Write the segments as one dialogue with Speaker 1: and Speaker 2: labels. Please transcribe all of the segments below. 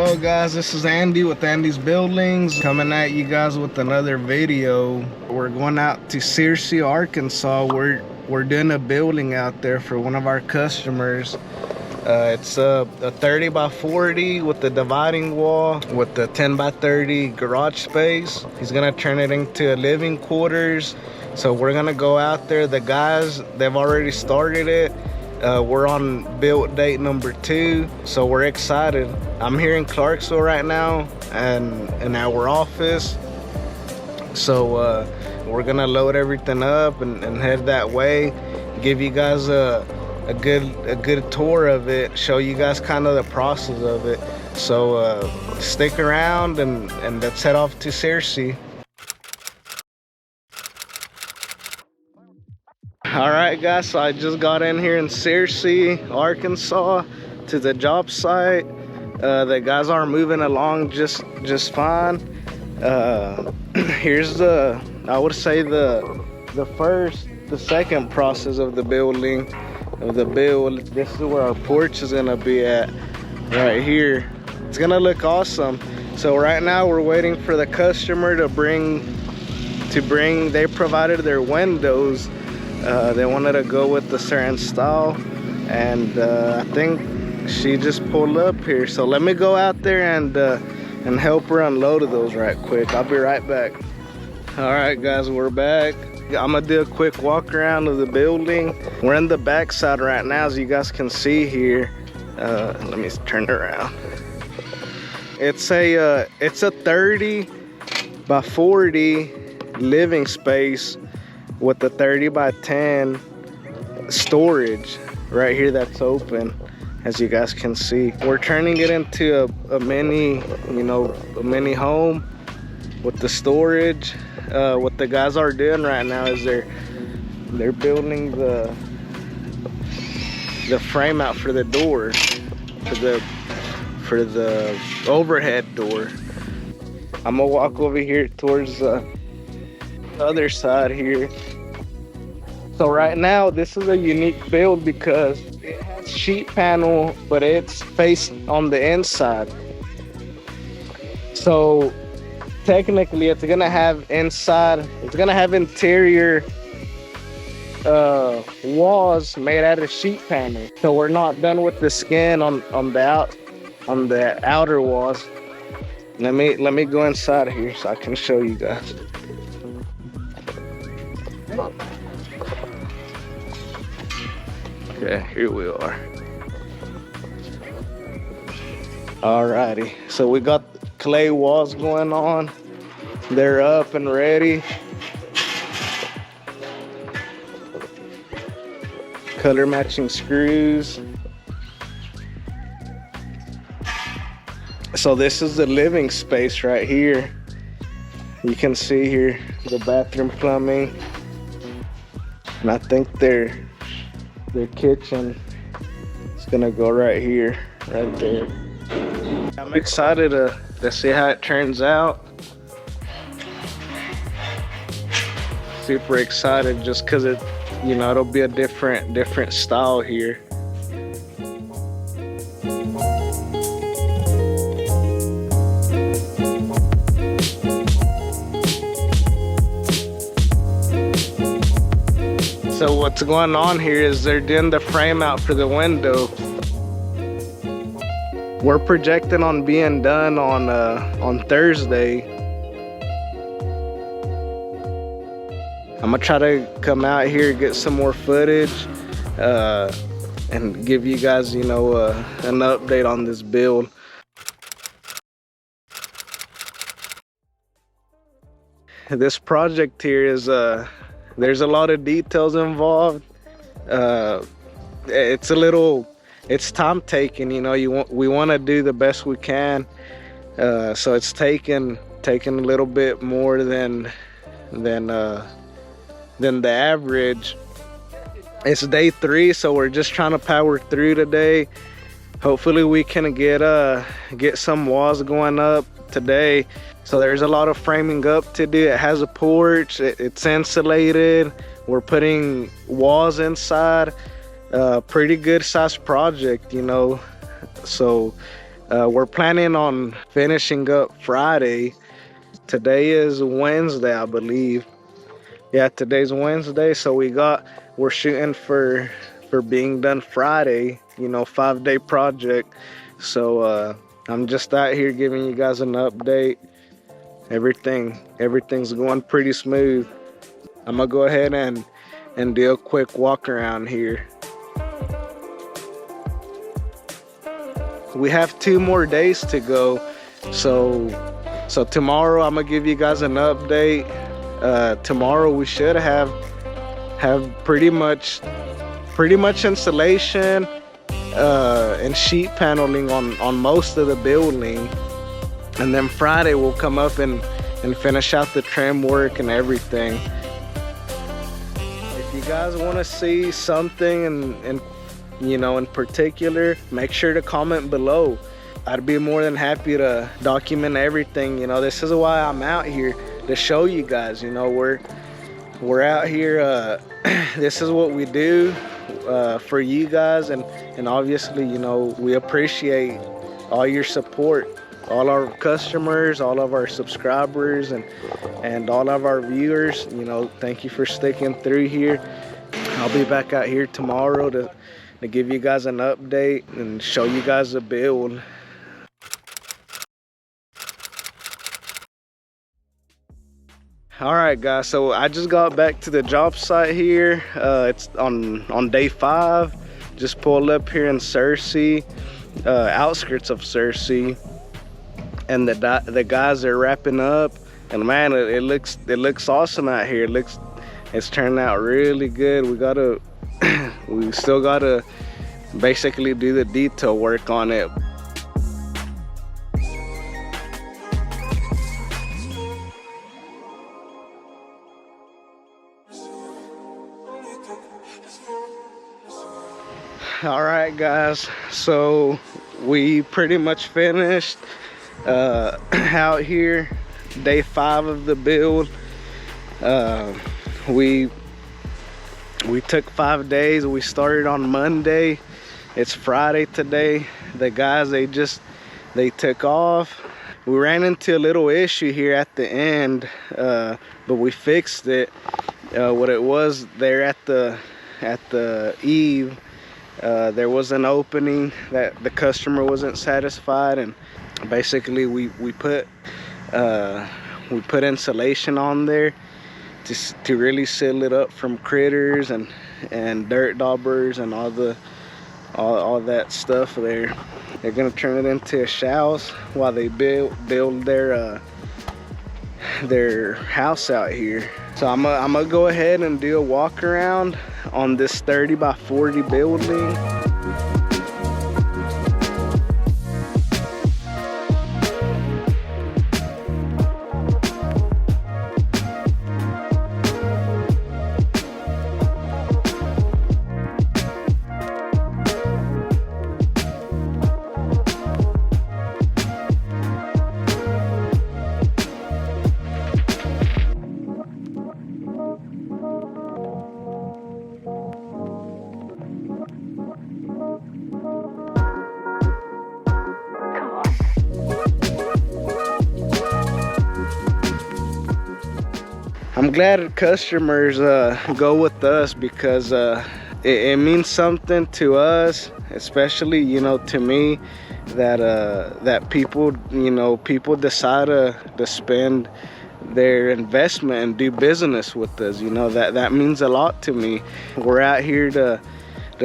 Speaker 1: Hello guys, this is Andy with Andy's Buildings, coming at you guys with another video. We're going out to Searcy, Arkansas. We're doing a building out there for one of our customers. It's a 30 by 40 with the dividing wall with the 10 by 30 garage space. He's gonna turn it into a living quarters. So we're gonna go out there. The guys, they've already started it. We're on build date number 2, so we're excited. I'm here in Clarksville right now and in our office. So we're gonna load everything up and head that way. Give you guys a good tour of it. Show you guys kind of the process of it. So stick around and let's head off to Searcy. All right guys, so I just got in here in Searcy, Arkansas to the job site. The guys are moving along just fine. Here's I would say the second process of the building, This is where our porch is gonna be at, right here. It's gonna look awesome. So right now we're waiting for the customer to bring, they provided their windows. They wanted to go with a certain style, and I think she just pulled up here. So let me go out there and help her unload those right quick. I'll be right back. All right guys, we're back. I'm gonna do a quick walk around of the building. We're in the back side right now, as you guys can see here. Let me turn it around. It's a 30 by 40 living space with the 30 by 10 storage right here that's open, as you guys can see. We're turning it into a mini, a mini home with the storage. What the guys are doing right now is they're building the frame out for the door, for the overhead door. I'm gonna walk over here towards the other side here. So right now this is a unique build because it has sheet panel, but it's faced on the inside. So technically it's gonna have inside, it's gonna have interior walls made out of sheet panel. So we're not done with the skin on the outer walls. Let me go inside here so I can show you guys. Okay, here we are. Alrighty, so we got clay walls going on. They're up and ready. Color matching screws. So this is the living space right here. You can see here the bathroom plumbing. And I think their kitchen is gonna go right here, right there. I'm excited to see how it turns out. Super excited just because it'll be a different style here. So what's going on here is they're doing the frame out for the window. We're projecting on being done on Thursday. I'm gonna try to come out here, get some more footage, and give you guys, an update on this build. This project here is there's a lot of details involved. It's time taking, we want to do the best we can. So it's taking a little bit more than the average. It's day 3, so we're just trying to power through today. Hopefully we can get some walls going up today. So there's a lot of framing up to do. It has a porch, it's insulated. We're putting walls inside. Pretty good sized project, So We're planning on finishing up Friday. Today is Wednesday, I believe. Yeah, today's Wednesday, so we're shooting for being done Friday, 5-day project. So I'm just out here giving you guys an update. Everything's going pretty smooth. I'm gonna go ahead and do a quick walk around here. We have 2 more days to go, so tomorrow I'm gonna give you guys an update. Tomorrow we should have pretty much installation and sheet paneling on most of the building, and then Friday we'll come up and finish out the trim work and everything. If you guys want to see something in particular, make sure to comment below. I'd be more than happy to document everything. This is why I'm out here, to show you guys. We're out here, this is what we do for you guys, and obviously we appreciate all your support, all our customers, all of our subscribers, and all of our viewers. Thank you for sticking through here. I'll be back out here tomorrow to give you guys an update and show you guys the build. All right, guys, so I just got back to the job site here. It's on day 5. Just pulled up here in Searcy, outskirts of Searcy, and the guys are wrapping up. And man, it looks awesome out here. It's turned out really good. We still gotta basically do the detail work on it. All right, guys, so we pretty much finished out here, day 5 of the build. We took 5 days. We started on Monday. It's Friday today. The guys, they took off. We ran into a little issue here at the end, but we fixed it. What it was, there at the eave, there was an opening that the customer wasn't satisfied, and basically we put insulation on there to really seal it up from critters and dirt daubers and all that stuff there. They're gonna turn it into a house while they build their house out here. So I'm gonna go ahead and do a walk around on this 30 by 40 building. I'm glad customers go with us, because it means something to us, especially to me, that people decide to spend their investment and do business with us. That means a lot to me. We're out here to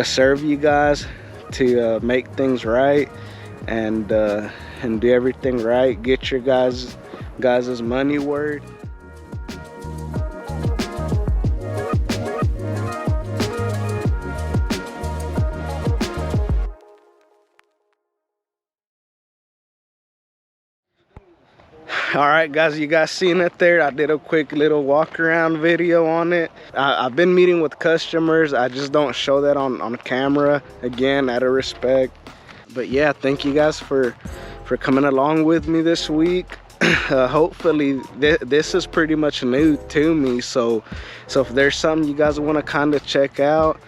Speaker 1: serve you guys, to make things right, and do everything right, get your guys' money worth. All right, guys, you guys seen it there. I did a quick little walk around video on it. I've been meeting with customers. I just don't show that on camera, again, out of respect. But yeah, thank you guys for coming along with me this week. Hopefully this is pretty much new to me, so if there's something you guys want to kind of check out,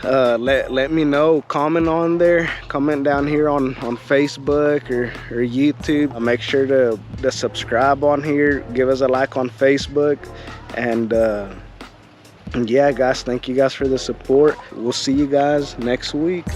Speaker 1: let me know. Comment on there. Comment down here on Facebook or YouTube. Make sure to subscribe on here. Give us a like on Facebook. And yeah, guys, thank you guys for the support. We'll see you guys next week.